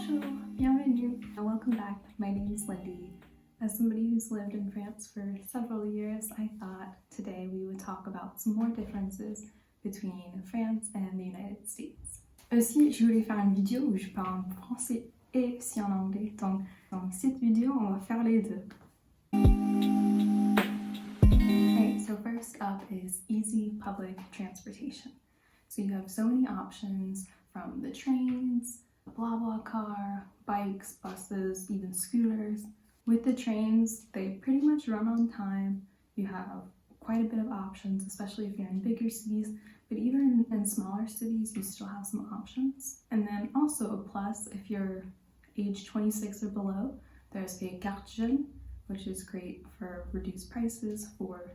Bonjour, bienvenue, and welcome back. My name is Lindy. As somebody who's lived in France for several years, I thought today we would talk about some more differences between France and the United States. Aussi, je voulais faire une vidéo où je parle en français et aussi en anglais. Donc, dans cette vidéo, on va faire les deux. Alright, so first up is easy public transportation. So you have so many options from the trains, BlaBlaCar, bikes, buses, even scooters. With the trains, they pretty much run on time. You have quite a bit of options, especially if you're in bigger cities, but even in smaller cities, you still have some options. And then also a plus, if you're age 26 or below, there's a carte jeune, which is great for reduced prices for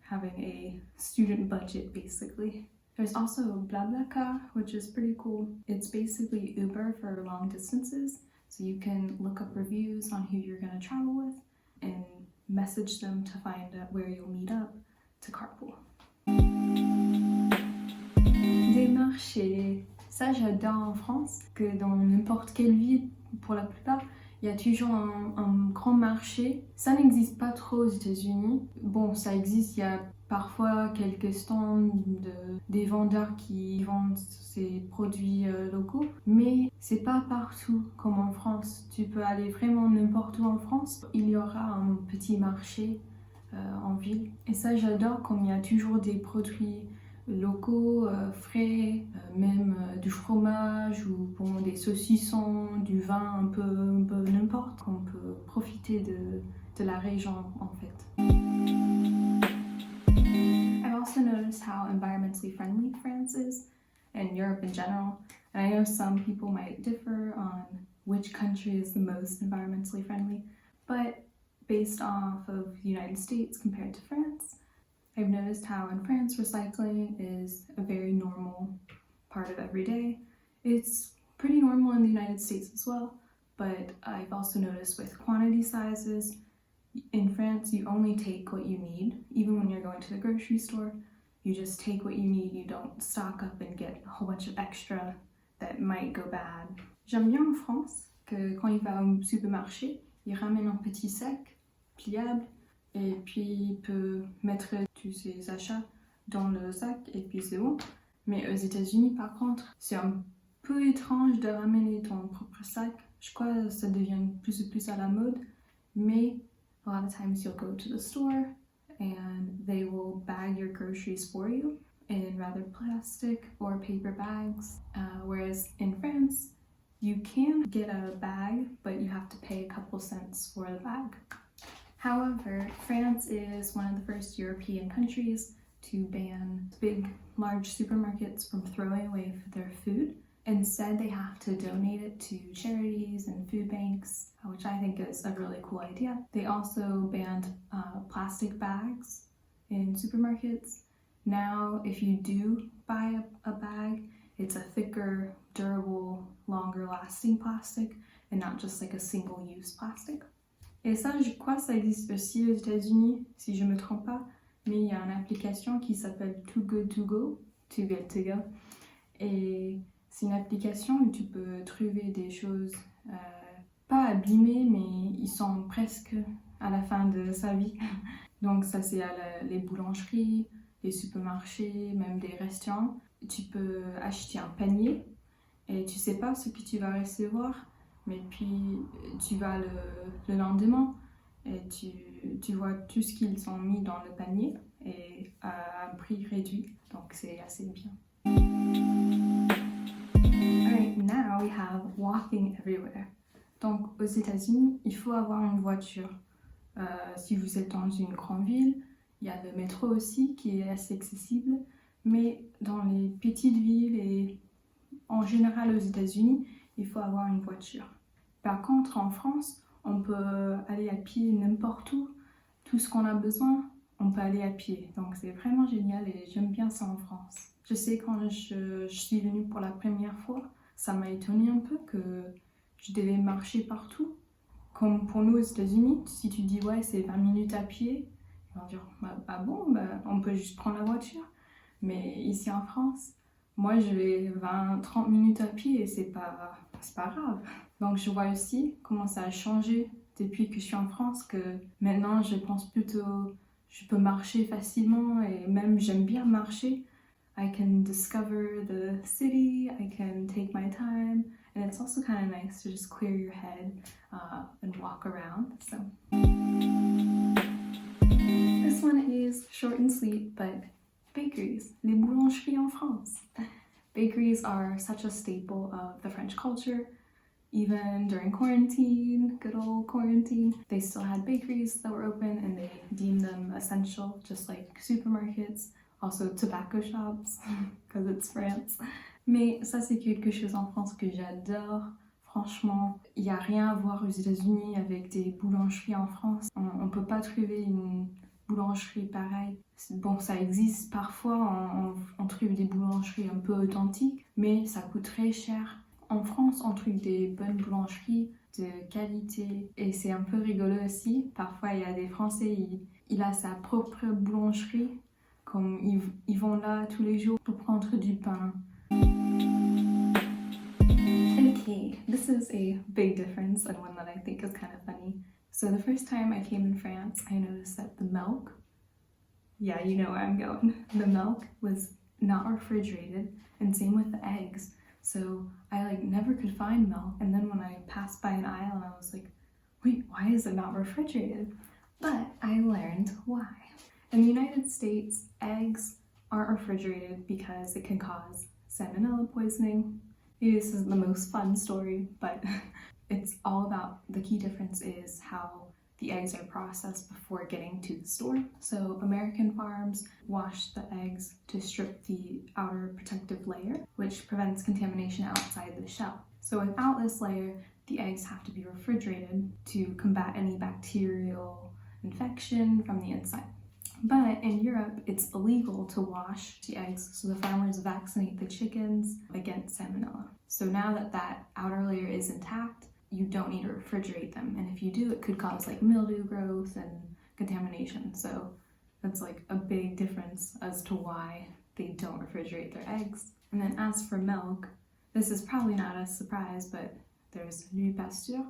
having a student budget, basically. There's also BlaBlaCar, which is pretty cool. It's basically Uber for long distances, so you can look up reviews on who you're going to travel with and message them to find out where you'll meet up to carpool. Des marchés. Ça, j'adore en France, que dans n'importe quelle ville, pour la plupart, il y a toujours un grand marché. Ça n'existe pas trop aux États-Unis. Bon, ça existe, il y a parfois quelques stands des vendeurs qui vendent ces produits locaux, mais c'est pas partout comme en France. Tu peux aller vraiment n'importe où en France, il y aura un petit marché en ville. Et ça, j'adore comme il y a toujours des produits locaux, frais, même du fromage ou bon, des saucissons, du vin, un peu n'importe. On peut profiter de la région en fait. I've also noticed how environmentally friendly France is and Europe in general. And I know some people might differ on which country is the most environmentally friendly, but based off of the United States compared to France, I've noticed how in France recycling is a very normal part of every day. It's pretty normal in the United States as well, but I've also noticed with quantity sizes, in France you only take what you need. Even when you're going to the grocery store, you just take what you need. You don't stock up and get a whole bunch of extra that might go bad. J'aime bien en France que quand il va au supermarché, il ramène un petit sac pliable et puis il peut mettre tous ses achats dans le sac et puis c'est bon. Mais aux États-Unis, par contre, c'est un peu étrange de ramener ton propre sac. Je crois que ça devient plus et plus à la mode, mais a lot of times you'll go to the store and they will bag your groceries for you in rather plastic or paper bags. Whereas in France, you can get a bag, but you have to pay a couple cents for the bag. However, France is one of the first European countries to ban large supermarkets from throwing away their food. Instead, they have to donate it to charities and food banks, which I think is a really cool idea. They also banned plastic bags in supermarkets. Now, if you do buy a bag, it's a thicker, durable, longer lasting plastic and not just like a single-use plastic. Et ça, je crois que ça existe aussi aux États-Unis, si je ne me trompe pas, mais il y a une application qui s'appelle Too Good To Go, Too Good To Go, et c'est une application où tu peux trouver des choses pas abîmées, mais ils sont presque à la fin de sa vie. Donc ça, c'est à les boulangeries, les supermarchés, même des restaurants. Tu peux acheter un panier et tu sais pas ce que tu vas recevoir, mais puis tu vas le lendemain et tu vois tout ce qu'ils ont mis dans le panier et à un prix réduit. Donc c'est assez bien. Alright, now we have walking everywhere. Donc aux États-Unis, il faut avoir une voiture. Si vous êtes dans une grande ville, il y a le métro aussi qui est assez accessible, mais dans les petites villes et en général aux États-Unis, il faut avoir une voiture. Par contre, en France, on peut aller à pied n'importe où. Tout ce qu'on a besoin, on peut aller à pied. Donc c'est vraiment génial et j'aime bien ça en France. Je sais quand je suis venue pour la première fois, ça m'a étonnée un peu que je devais marcher partout. Comme pour nous aux États-Unis, si tu dis ouais c'est 20 minutes à pied, ils vont dire ah bon, on peut juste prendre la voiture. Mais ici en France, moi je vais 20-30 minutes à pied et c'est pas grave. Donc je vois aussi comment ça a changé depuis que je suis en France, que maintenant je pense plutôt, je peux marcher facilement et même j'aime bien marcher. I can discover the city, I can take my time, and it's also kind of nice to just clear your head and walk around. So this one is short and sweet, but bakeries, les boulangeries en France. Bakeries are such a staple of the French culture. Even during quarantine, good old quarantine, they still had bakeries that were open and they deemed them essential, just like supermarkets, also tobacco shops, because it's France. Mais ça, c'est quelque chose en France que j'adore. Franchement, il n'y a rien à voir aux États-Unis avec des boulangeries en France. On ne peut pas trouver une boulangerie pareille. Bon, ça existe parfois, on trouve des boulangeries un peu authentiques, mais ça coûte très cher. En France, on trouve des bonnes boulangeries de qualité et c'est un peu rigolo aussi. Parfois, il y a des Français, il a sa propre boulangerie, comme ils vont là tous les jours pour prendre du pain. Okay, this is a big difference and one that I think is kind of funny. So the first time I came in France, I noticed that the milk, yeah, you know where I'm going, the milk was not refrigerated, and same with the eggs. So I never could find milk, and then when I passed by an aisle I was like, wait, why is it not refrigerated? But I learned why. In the United States, eggs aren't refrigerated because it can cause salmonella poisoning. Maybe this is the most fun story, but it's all about, the key difference is how the eggs are processed before getting to the store. So American farms wash the eggs to strip the outer protective layer, which prevents contamination outside the shell. So without this layer, the eggs have to be refrigerated to combat any bacterial infection from the inside. But in Europe, it's illegal to wash the eggs, so the farmers vaccinate the chickens against salmonella. So now that that outer layer is intact, you don't need to refrigerate them. And if you do, it could cause mildew growth and contamination. So that's a big difference as to why they don't refrigerate their eggs. And then as for milk, this is probably not a surprise, but there's lait pasteur,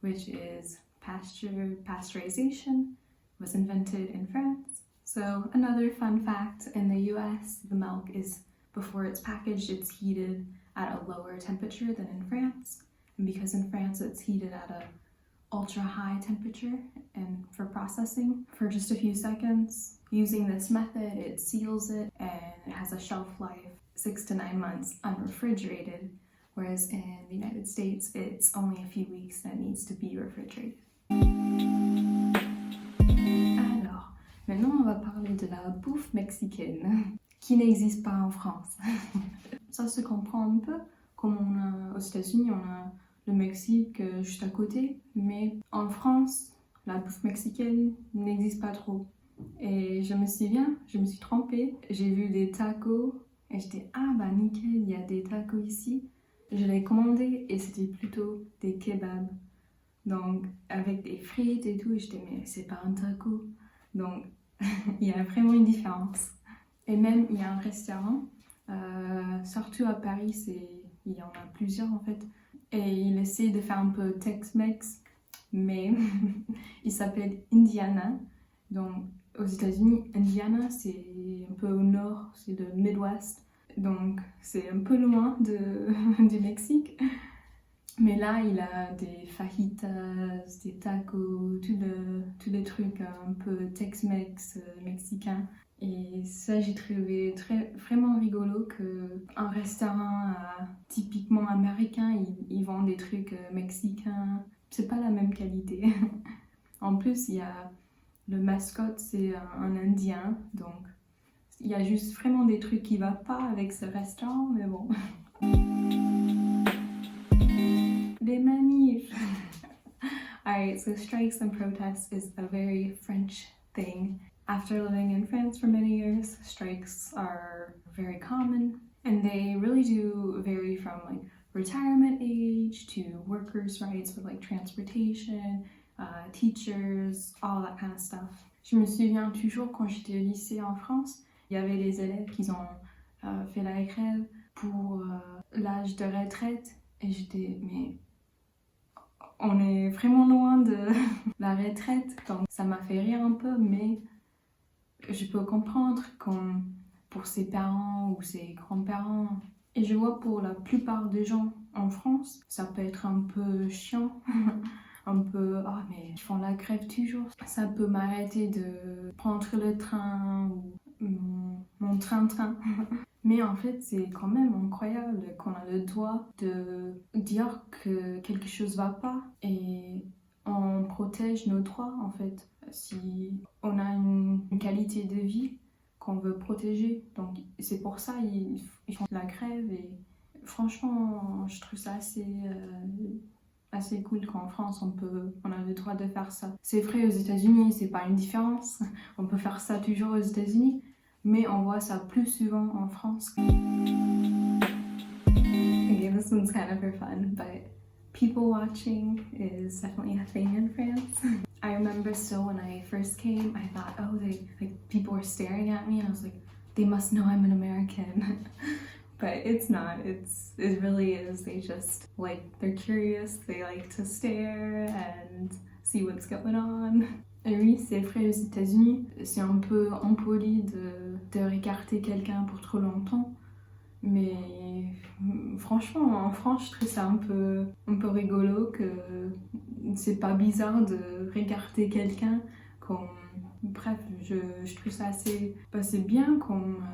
which is pasteurization, was invented in France. So another fun fact, in the US, the milk is, before it's packaged, it's heated at a lower temperature than in France. And because in France it's heated at an ultra high temperature and for processing for just a few seconds. Using this method, it seals it and it has a shelf life 6 to 9 months unrefrigerated, whereas in the United States it's only a few weeks that it needs to be refrigerated. Alors, maintenant on va parler de la bouffe mexicaine qui n'existe pas en France. Ça se comprend un peu, comme aux États-Unis, on a le Mexique juste à côté, mais en France, la bouffe mexicaine n'existe pas trop. Et je me souviens, je me suis trompée, j'ai vu des tacos et j'étais ah bah nickel, il y a des tacos ici. Je l'ai commandé et c'était plutôt des kebabs, donc avec des frites et tout, et j'étais mais c'est pas un taco. Donc il y a vraiment une différence. Et même il y a un restaurant, surtout à Paris, il y en a plusieurs en fait, et il essaie de faire un peu Tex-Mex, mais il s'appelle Indiana. Donc aux États-Unis, Indiana c'est un peu au nord, c'est le Midwest, donc c'est un peu loin du Mexique. Mais là il a des fajitas, des tacos, tous les trucs un peu Tex-Mex mexicains. Et ça, j'ai trouvé vraiment rigolo qu'un restaurant typiquement américain, ils vendent des trucs mexicains. C'est pas la même qualité. En plus, il y a le mascotte, c'est un Indien, donc il y a juste vraiment des trucs qui ne vont pas avec ce restaurant, mais bon. Les manifs. Alright, so strikes and protests is a very French thing. After living in France for many years, strikes are very common, and they really do vary from retirement age to workers' rights with transportation, teachers, all that kind of stuff. Je me souviens toujours quand j'étais au lycée en France, il y avait des élèves qui ont fait la grève pour l'âge de retraite, et j'étais mais on est vraiment loin de la retraite, donc ça m'a fait rire un peu, mais je peux comprendre comme pour ses parents ou ses grands-parents. Et je vois pour la plupart des gens en France, ça peut être un peu chiant, un peu ah mais ils font la grève toujours. Ça peut m'arrêter de prendre le train ou mon train-train. Mais en fait, c'est quand même incroyable qu'on a le droit de dire que quelque chose va pas et on protège nos droits en fait. Si on a une qualité de vie qu'on veut protéger, donc c'est pour ça ils font la grève et franchement, je trouve ça assez cool qu'en France on a le droit de faire ça. C'est vrai aux États-Unis, c'est pas une différence. On peut faire ça toujours aux États-Unis, mais on voit ça plus souvent en France. Okay, this one's kind of for fun, but people watching is definitely a thing in France. I remember still when I first came, I thought, oh, people were staring at me, and I was like, they must know I'm an American. But it's not. It really is. They're curious. They like to stare and see what's going on. Et oui, c'est vrai aux États-Unis, c'est un peu impoli de regarder quelqu'un pour trop longtemps. Mais franchement, en France, je trouve ça un peu rigolo que c'est pas bizarre de regarder quelqu'un comme... Bref, je trouve ça assez bien comme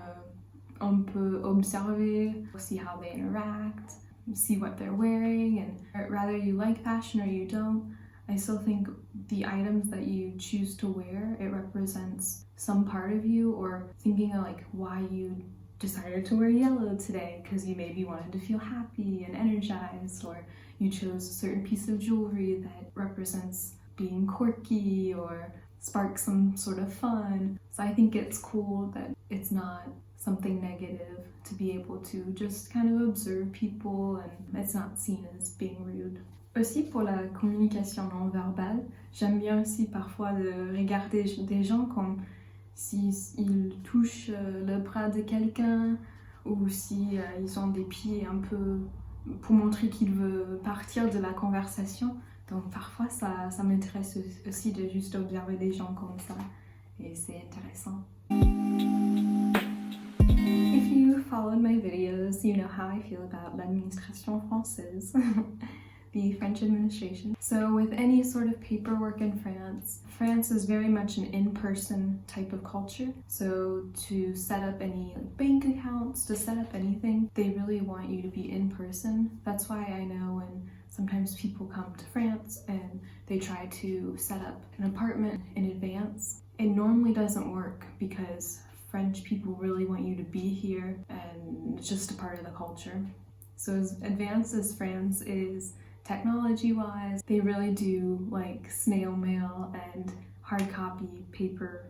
on peut observer, see how they interact, see what they're wearing, and whether you like fashion or you don't, I still think the items that you choose to wear, it represents some part of you, or thinking of like why you decided to wear yellow today because you maybe wanted to feel happy and energized, or you chose a certain piece of jewelry that represents being quirky or sparks some sort of fun. So I think it's cool that it's not something negative to be able to just kind of observe people and it's not seen as being rude. Aussi pour la communication non verbale, j'aime bien aussi parfois de regarder des gens comme s'ils touchent le bras de quelqu'un ou si ils ont des pieds un peu pour montrer qu'ils veulent partir de la conversation. Donc parfois ça m'intéresse aussi de juste observer des gens comme ça et c'est intéressant. If you followed my videos, you know how I feel about l'administration française. The French administration. So with any sort of paperwork in France is very much an in-person type of culture. So to set up any bank accounts, to set up anything, they really want you to be in person. That's why I know when sometimes people come to France and they try to set up an apartment in advance, it normally doesn't work because French people really want you to be here and it's just a part of the culture. So as advanced as France is technology-wise, they really do like snail mail and hard copy paper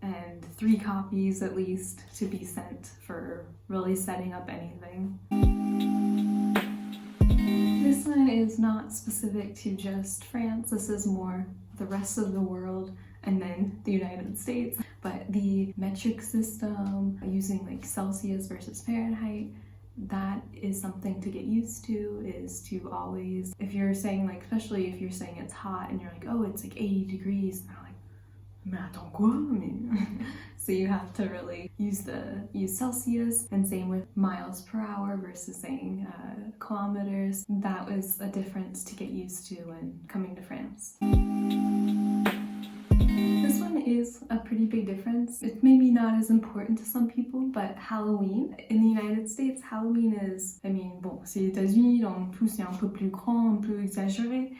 and 3 copies at least to be sent for really setting up anything. This one is not specific to just France, this is more the rest of the world and then the United States. But the metric system, using like Celsius versus Fahrenheit, that is something to get used to, is to always, if you're saying like, especially if you're saying it's hot and you're like, oh, it's like 80 degrees, and they're like, mais attends quoi? So you have to really use Celsius, and same with miles per hour versus saying kilometers. That was a difference to get used to when coming to France. This one is a pretty big difference. It's maybe not as important to some people, but Halloween. In the United States, Halloween is, bon, c'est les États-Unis, donc tout c'est un peu plus grand, un peu exagéré.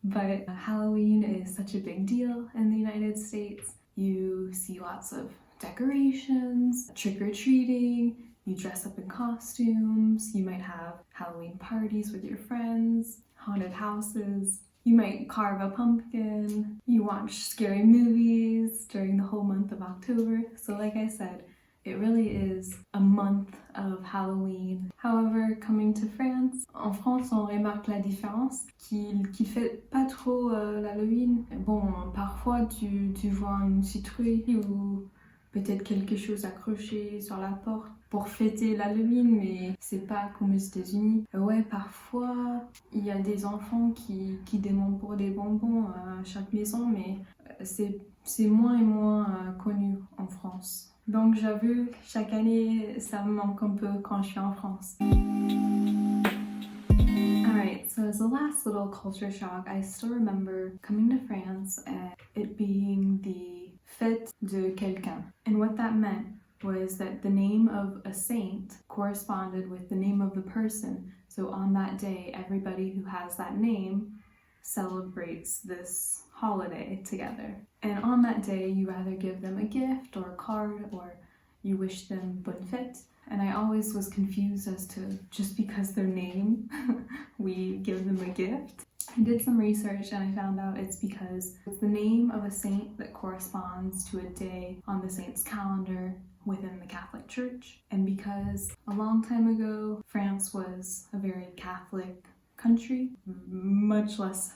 But Halloween is such a big deal in the United States. You see lots of decorations, trick-or-treating, you dress up in costumes, you might have Halloween parties with your friends, haunted houses. You might carve a pumpkin, you watch scary movies during the whole month of October. So like I said, it really is a month of Halloween. However, coming to France, en France, on remarque la différence qu'ils fêtent pas trop l'Halloween. Bon, parfois tu vois une citrouille ou peut-être quelque chose accroché sur la porte pour fêter l'Halloween, mais c'est pas comme aux États-Unis. Ouais, parfois il y a des enfants qui demandent pour des bonbons à chaque maison, mais c'est moins et moins connu en France. Donc j'avoue, chaque année, ça me manque un peu quand je suis en France. Alright, so as a last little culture shock, I still remember coming to France and it being the fête de quelqu'un. And what that meant was that the name of a saint corresponded with the name of the person. So on that day, everybody who has that name celebrates this holiday together. And on that day, you either give them a gift or a card or you wish them bonne fête. And I always was confused as to just because their name, we give them a gift. I did some research and I found out it's because it's the name of a saint that corresponds to a day on the saint's calendar within the Catholic Church. And because a long time ago, France was a very Catholic country, much less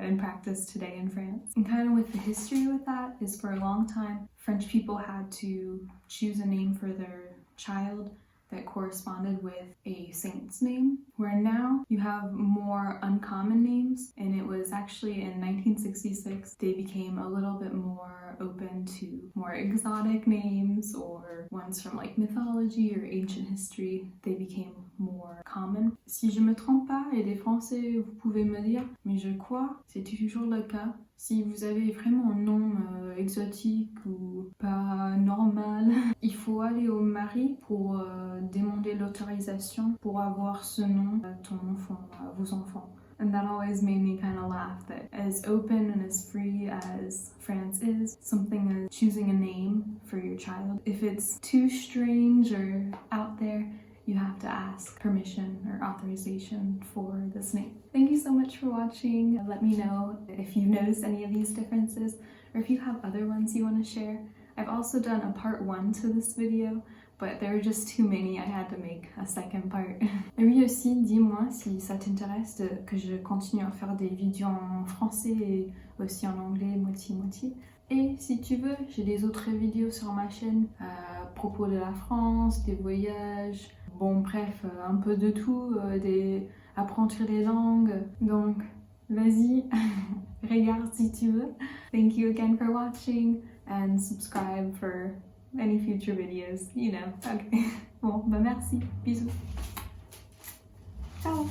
in practice today in France. And kind of with the history with that is for a long time, French people had to choose a name for their child that corresponded with a saint's name, where now you have more uncommon names, and it was actually in 1966 they became a little bit more open to more exotic names or ones from like mythology or ancient history. They became more common. Si je me trompe pas, et les Français vous pouvez me dire, mais je crois c'est toujours le cas. Si vous avez vraiment un nom exotique ou pas normal, il faut aller au mairie pour demander l'autorisation pour avoir ce nom à ton enfant, à vos enfants. And that always made me kind of laugh that as open and as free as France is, something as choosing a name for your child, if it's too strange or out there, you have to ask permission or authorization for this name. Thank you so much for watching. Let me know if you've noticed any of these differences or if you have other ones you want to share. I've also done a part 1 to this video, but there were just too many, I had to make a second part. Et oui aussi, dis-moi si ça t'intéresse que je continue à faire des vidéos en français et aussi en anglais, moitié-moitié. Et si tu veux, j'ai des autres vidéos sur ma chaîne à propos de la France, des voyages, bon bref, un peu de tout, apprendre les langues. Donc, vas-y, regarde si tu veux. Thank you again for watching and subscribe for any future videos, you know. Okay. Bon, bah merci, bisous. Ciao.